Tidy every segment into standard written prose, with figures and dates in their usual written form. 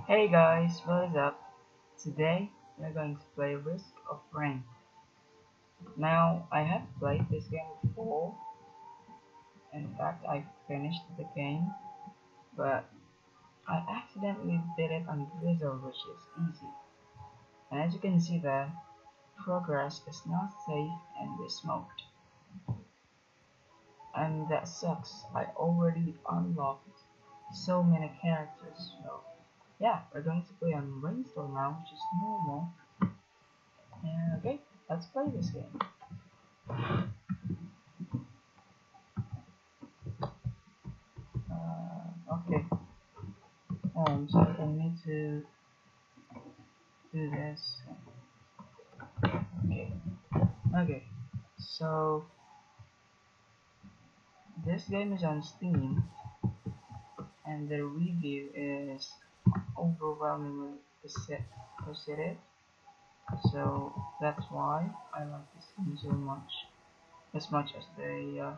Hey guys, what is up? Today we're going to play Risk of Rain. Now I have played this game before. In fact, I finished the game, but I accidentally did it on Drizzle, which is easy. And as you can see there, progress is not safe and we smoked. And that sucks. I already unlocked so many characters. So yeah, we're going to play on Rainstorm now, which is normal. And okay, let's play this game. Okay. So I need to do this. Okay. Okay. So this game is on Steam, and the review is overwhelmingly positive. So that's why I like this game so much, as much as the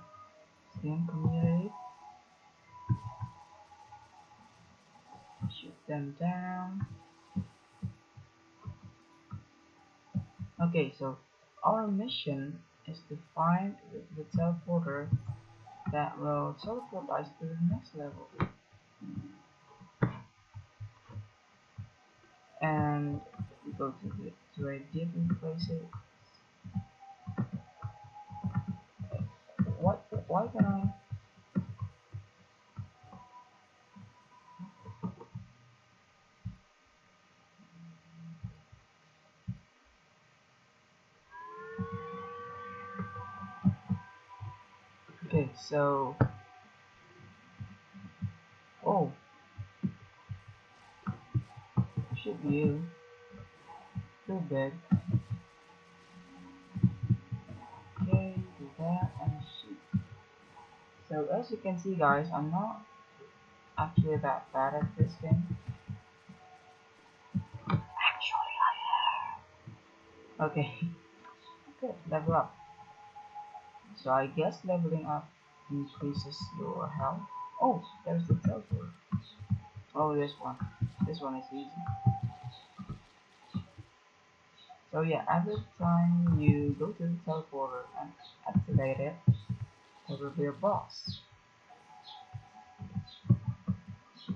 Steam community. Shoot them down. Okay, so our mission is to find the teleporter that will teleport us to the next level. And we go to a different places. Why can I? Okay, so oh, shoot you, too big. Okay, do that and shoot. So as you can see, guys, I'm not actually that bad at this game. Actually, I am. Okay, good, level up. So I guess leveling up increases your health. Oh, there's the teleport. Oh, this one. This one is easy. So yeah, every time you go to the teleporter and activate it, there will be a boss.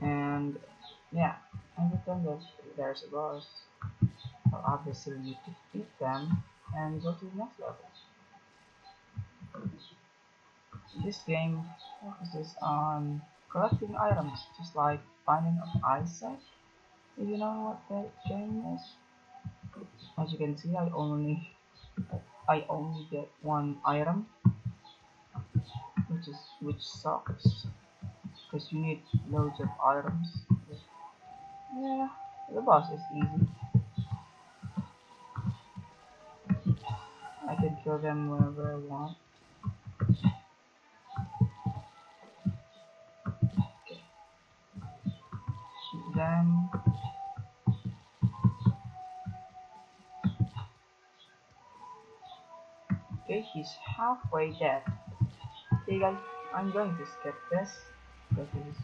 And yeah, every time there's a boss, well, obviously you defeat them and go to the next level. This game focuses on collecting items, just like finding an eyesight. If you know what that game is. As you can see, I only get one item, which sucks because you need loads of items. Yeah, the boss is easy. I can kill them whenever I want. Shoot them. Okay, he's halfway dead. Okay guys, I'm going to skip this because it is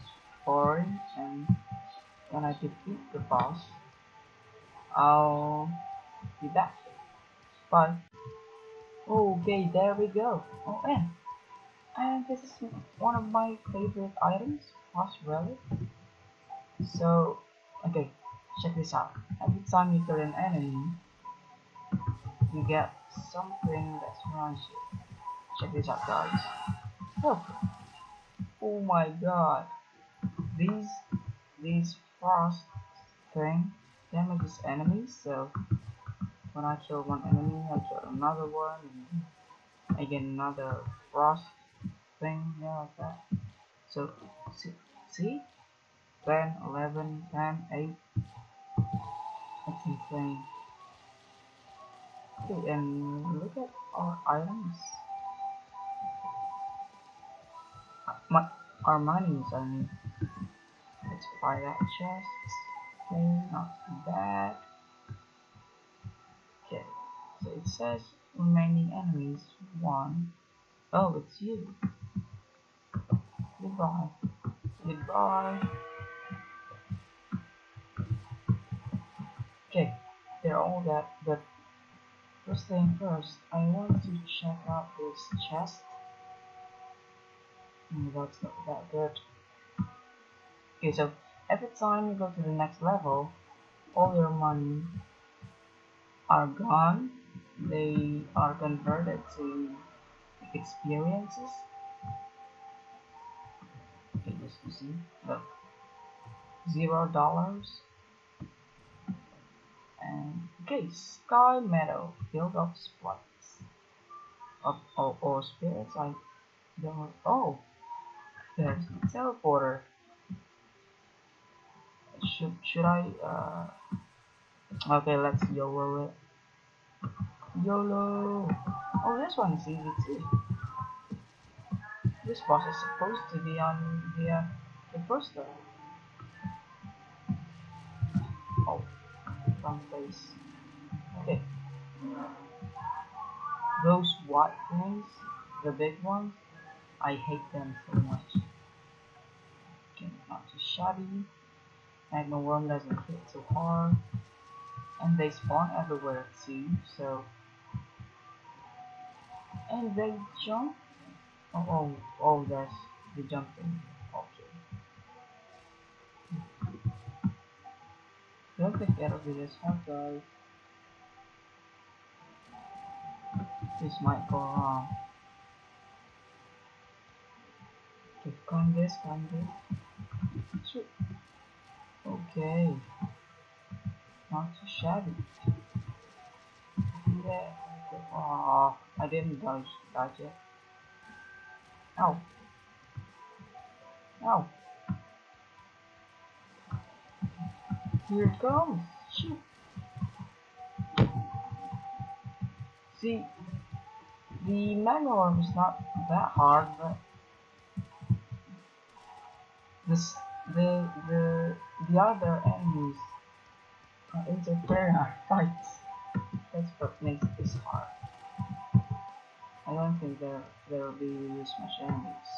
boring, and when I defeat the boss, I'll be back. Bye. Okay, there we go. Oh, and this is one of my favorite items, Frost Relic. So, okay, check this out. Every time you kill an enemy, you get something that surrounds you. Check this out, guys. Look. Oh my god. These frost thing damages enemies, so when I kill one enemy, I kill another one, and I get another frost thing, yeah, like that. So, see? 10, 11, 10, 8. That's insane. Okay, and look at our items. My, our monies, I mean. Let's buy that chest. Okay, not too bad. Okay, so it says remaining enemies 1. Oh, it's you. Goodbye. Goodbye. Okay, they're all that, but first thing first, I want to check out this chest. That's not that good. Okay, so every time you go to the next level, all your money are gone. They are converted to experiences. Okay, just to see. Look, $0. And okay, Sky Meadow, build up sprites. Or spirits. I don't. Oh, there's the teleporter. Should I? Okay, let's YOLO it. YOLO. Oh, this one's easy too. This boss is supposed to be on the first level. Oh, wrong place. Okay. Those white things, the big ones, I hate them so much. Okay, not too shabby. Magma Worm doesn't hit so hard. And they spawn everywhere too, so. And they jump. Oh, there's the jumping. Okay. Don't think that'll be this hard, guys. This might go wrong. Okay, climb this. Shoot. Okay. Not too shabby. Yeah. Oh, I didn't dodge it. Ow. Ow. Here it comes. Shoot. See, the manual is not that hard, but the other enemies interfere in our fights. That's what makes this hard. I don't think there will be this much enemies.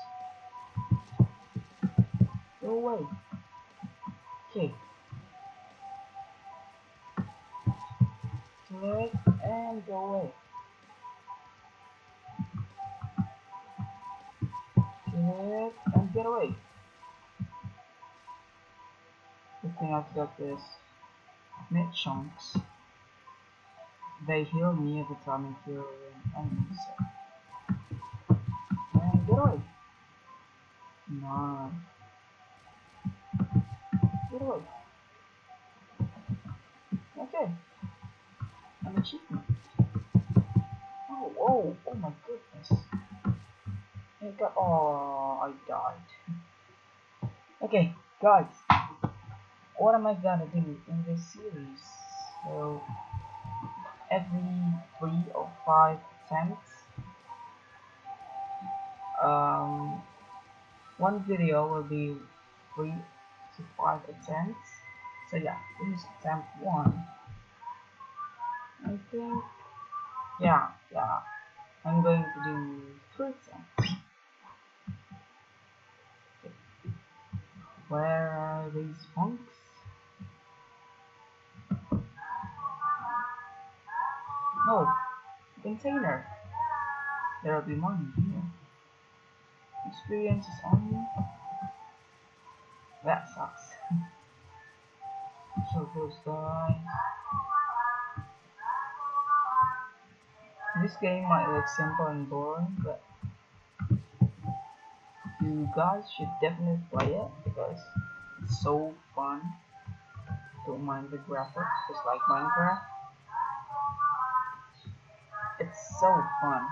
Go away. Okay. Click and go away. Click and get away. Good thing I've got this mid chunks. They heal me every time I kill an enemy. So. And get away. No. Get away. Okay. An achievement. Oh my goodness. Oh, I died. Okay, guys. What am I gonna do in this series? So, every 3 or 5 attempts, one video will be 3 to 5 attempts. So yeah, this is attempt 1. I think, yeah, I'm going to do 3 attempts. Okay. Where are these punks? No, container. There will be money here. Experiences only. That sucks. So those guys. This game might look simple and boring, but you guys should definitely play it because it's so fun. Don't mind the graphics, just like Minecraft. It's so fun.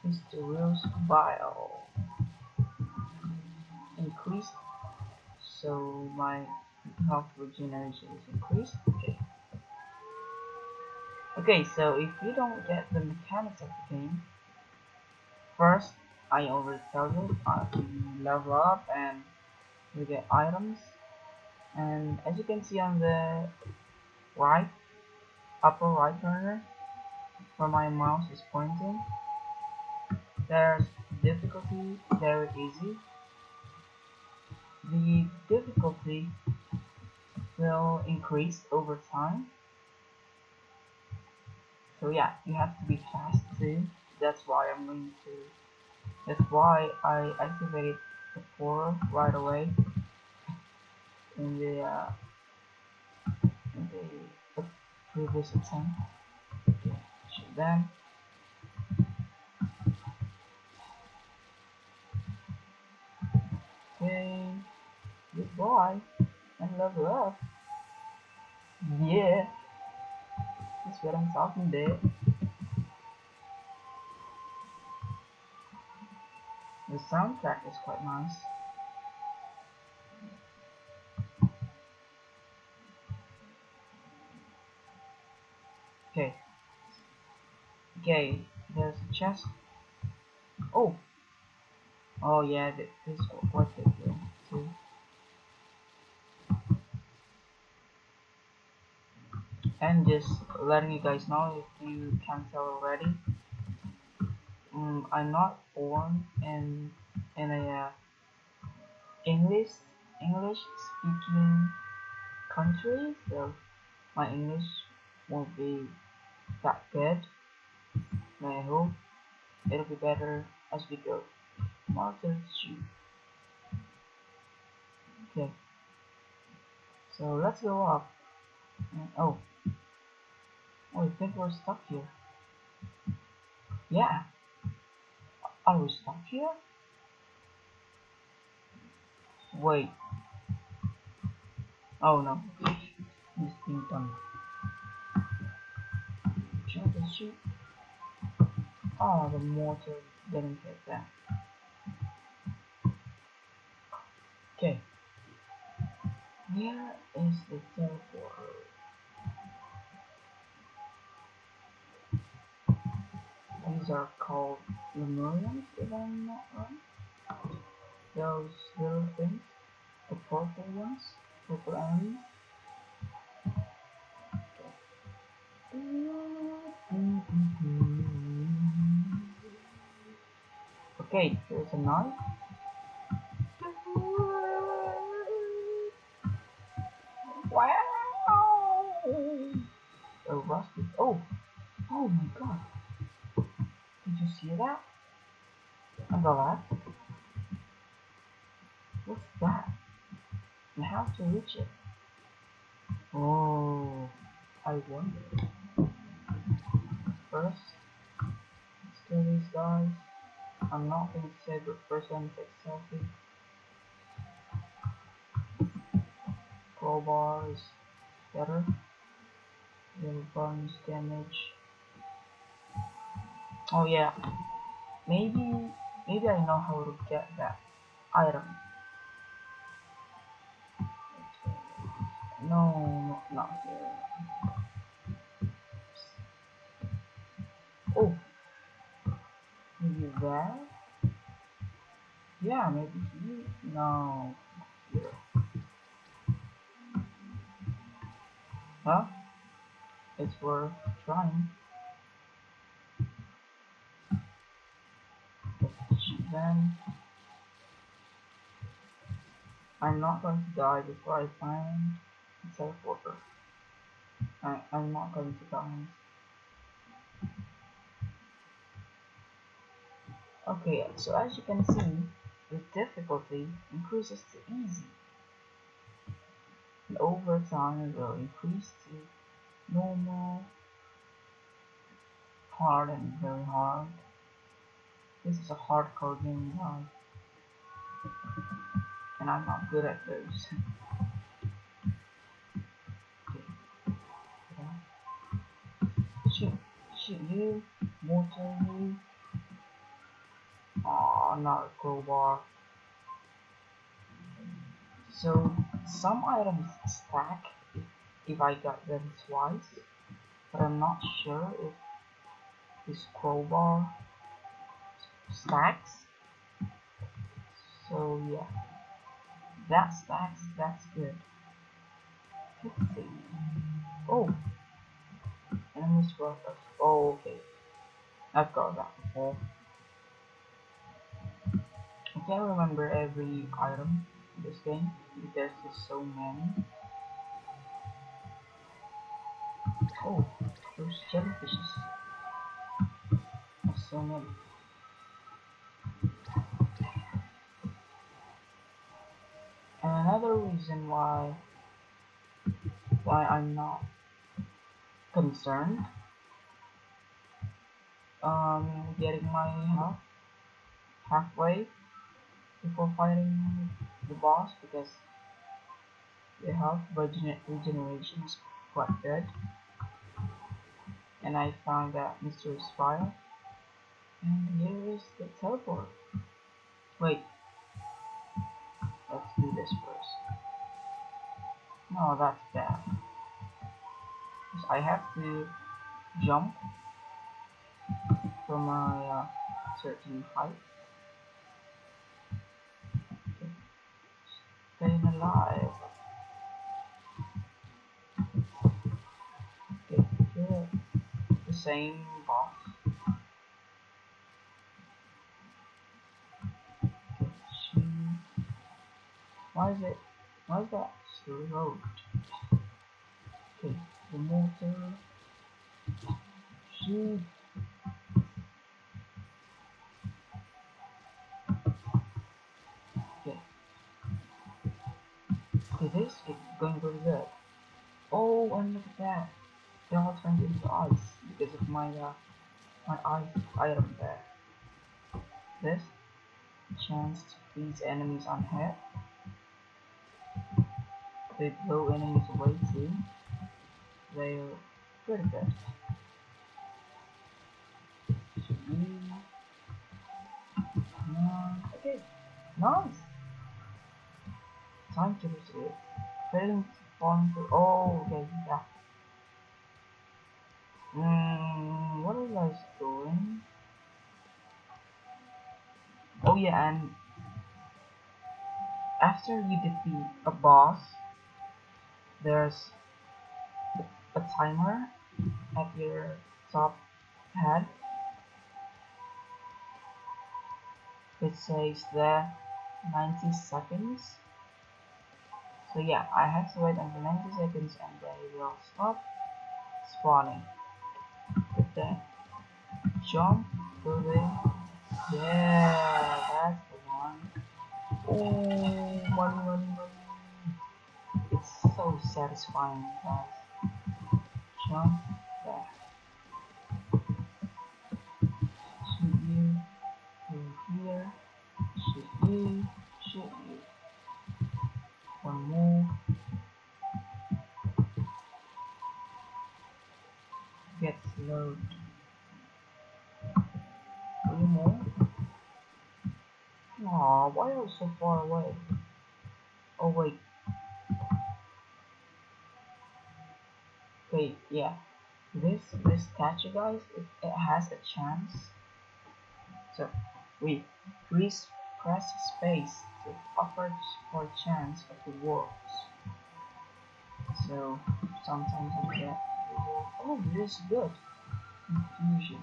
Mysterious Bile increased, so my health regeneration is increased. Okay, so if you don't get the mechanics of the game, first, I already tell you, you level up and you get items, and as you can see on the right, upper right corner, where my mouse is pointing, there's difficulty very easy. The difficulty will increase over time. So yeah, you have to be fast too. That's why I activated the 4 right away in the previous attempt. Okay, shoot them. Okay, good boy, and level up. Yeah, that's what I'm talking about. The soundtrack is quite nice. Okay, okay, there's a chest. Oh, oh yeah, this is quite good here too. And just letting you guys know, if you can't tell already, I'm not born in a English speaking country, so my English won't be that good. And I hope it'll be better as we go. Martyrs shoot. Okay, so let's go up. Oh, I think we're stuck here. Yeah, are we stuck here? Wait. Oh no, this thing done. Troubleshoot. Oh, the mortar didn't hit that. Okay. Where is the teleporter? These are called Lemurians, if I'm not wrong. Those little things, the purple ones, purple enemies. Okay, here's a knife. Wow! A rusty. Oh! Oh my god! Did you see that? On the left? What's that? And how to reach it? Oh, I wonder. First, let's kill these guys. I'm not going to say, but first I'm take selfie. Crowbar is better. Little bonus damage. Oh yeah, maybe I know how to get that item. No, not here. Oh, maybe there? Yeah, maybe here? No, not here. Huh? It's worth trying. Let's shoot them. I'm not going to die before I find the teleporter. I'm not going to die. Okay, so as you can see, the difficulty increases to easy. And over time it will increase to normal, hard, and very hard. This is a hardcore game, guys. And I'm not good at those. Okay. Shoot you, mortar you. Aw, not a crowbar. So some items stack if I got them twice, but I'm not sure if this crowbar stacks. So yeah, that stacks, that's good. 50. Oh, enemies worth of. Oh, okay. I've got that before. can't remember every item in this game because there's just so many. Oh, those jellyfishes. There's so many. And another reason why I'm not concerned getting my health halfway before fighting the boss, because the health regeneration is quite good, and I found that mysterious file, and here is the teleport. Wait, let's do this first. No, that's bad. Because I have to jump from a certain height. Okay. Staying alive. Okay, kill the same boss. Okay, shoot. Why is that slow? Okay, the motor. Shoot. Okay. Okay, this is going pretty good. Oh, and look at that. They all turned into ice because of my ice item there. This chance to freeze enemies on hit. They blow enemies away too. They're pretty good. Okay, nice. Time to resolve. Failing to fall into. Oh, okay, yeah. What are you guys doing? Oh yeah, and after you defeat a boss, there's a timer at your top head. It says there 90 seconds. So yeah, I have to wait until 90 seconds and they will stop spawning. With that, jump through the. Yeah, that's the one. Oh, money. It's so satisfying, guys. Jump there. Shoot you. Through here. Shoot you. Shoot you. One more. Get slowed. 3 more. Aw, why are you so far away? Oh wait. Wait, yeah. This statue, guys, it has a chance. So please press space to offer for a chance of the worlds. So sometimes I get oh, this is good. Confusion.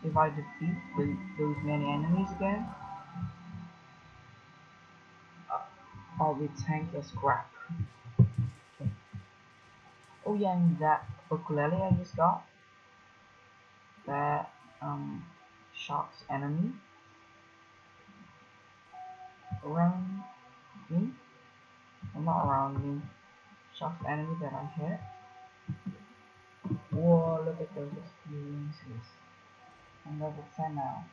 If I defeat those many enemies again, I'll be tanked as crap. Okay. Oh yeah, and that ukulele I just got, that shocks enemy around me. Well, not around me. Shocks enemy that I hit. Whoa, look at those experiences. I'm level 10 now.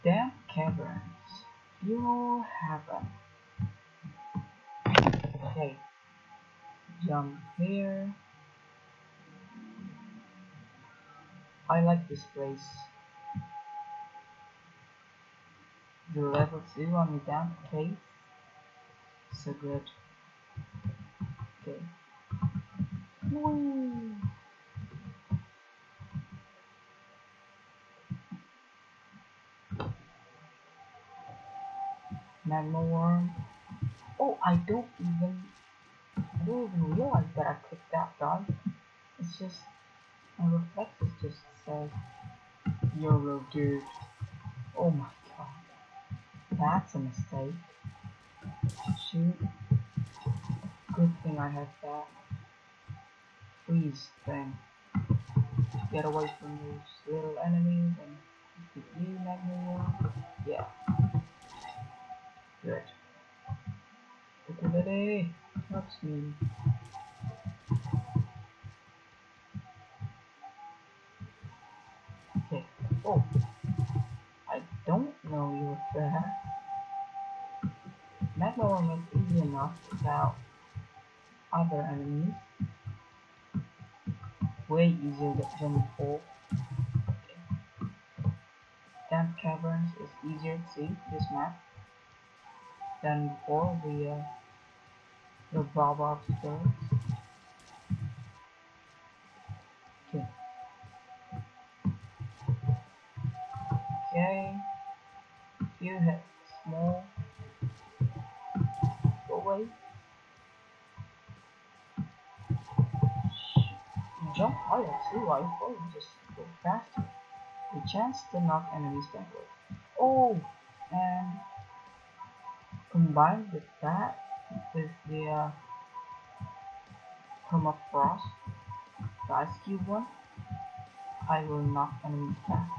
Damp caverns. Funeral heaven. Okay. Jump here. I like this place. The level 2 on the damp cave. So good. Okay. Woo. Magma worm. Oh, I don't even realize that I clicked that guy. It's just my reflexes just says YOLO, dude. Oh my That's a mistake. Shoot. Good thing I have that freeze thing to get away from those little enemies and get you, Magnolia. Yeah, good. Ukulele helps me. Okay. Oh, I don't know you were there. Magnolia is easy enough without other enemies. Way easier than before. Okay. Damp Caverns is easier to see this map than before the Baba spirits. Okay. Okay. You hit small. Go away. You jump higher too. I thought you just go faster. A chance to knock enemies backward. Oh, and combined with that, with the Permafrost, the Ice Cube one, I will knock enemies back.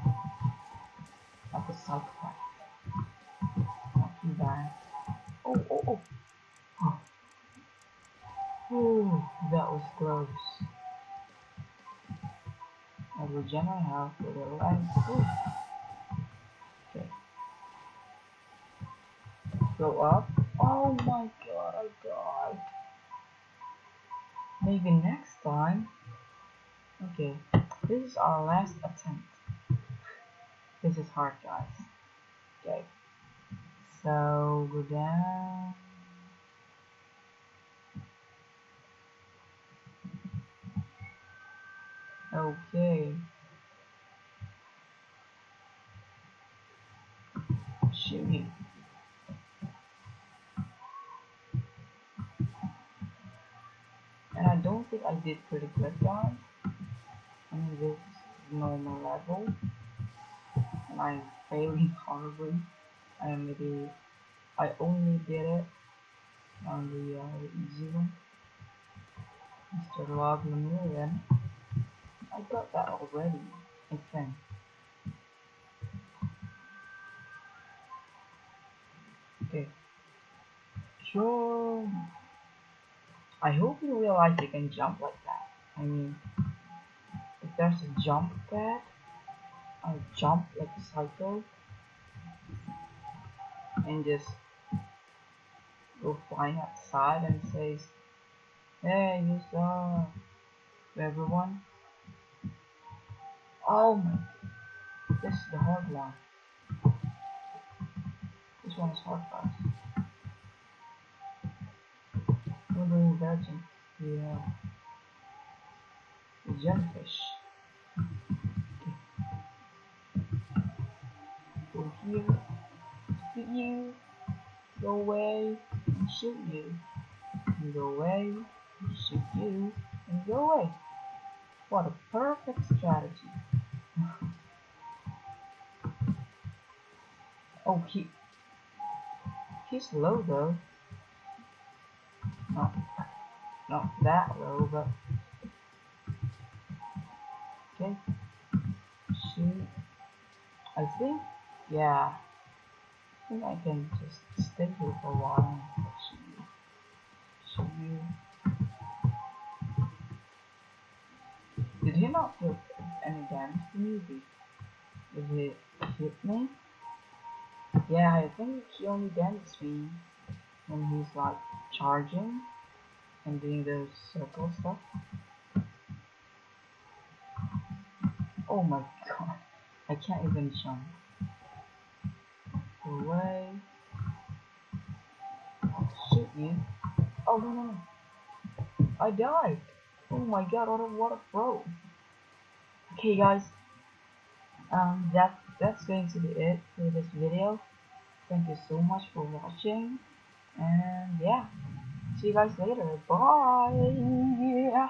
Like a Subtact. Not too bad. Oh, oh, oh. Oh. Ooh, that was close. I regenerate health with a life. Ooh. Okay. Go up. Oh my god, I died. Maybe next time. Okay, this is our last attempt. This is hard, guys. Okay, so go down. Okay. Shoot you. And I don't think I did pretty good, guys. I mean, this is normal level. And I'm failing horribly. And maybe I only did it on the easy one. Mr. Log Lemurian. I got that already, I think. Okay. Sure. I hope you realize you can jump like that. I mean, if there's a jump pad, I'll jump like a cycle and just go flying outside and say, hey, you saw to everyone. Oh my, this is the hard one. This one is hard for us. We're doing virgin. Yeah. The jellyfish. Okay. Go here. Shoot you. Go away and shoot you. And go away and shoot you. And go away. What a perfect strategy. Oh, he's low though. Not that low, but okay. Shoot. I think, yeah. I think I can just stay here for a while and shoot you. Did he not do any damage to me? Did he hit me? Yeah, I think he only damaged me when he's like charging and doing those circle stuff. Oh my god, I can't even jump. Go away. Shoot you. Oh no. I died. Oh my god, what a pro. Okay guys, that's going to be it for this video. Thank you so much for watching, and yeah, see you guys later. Bye.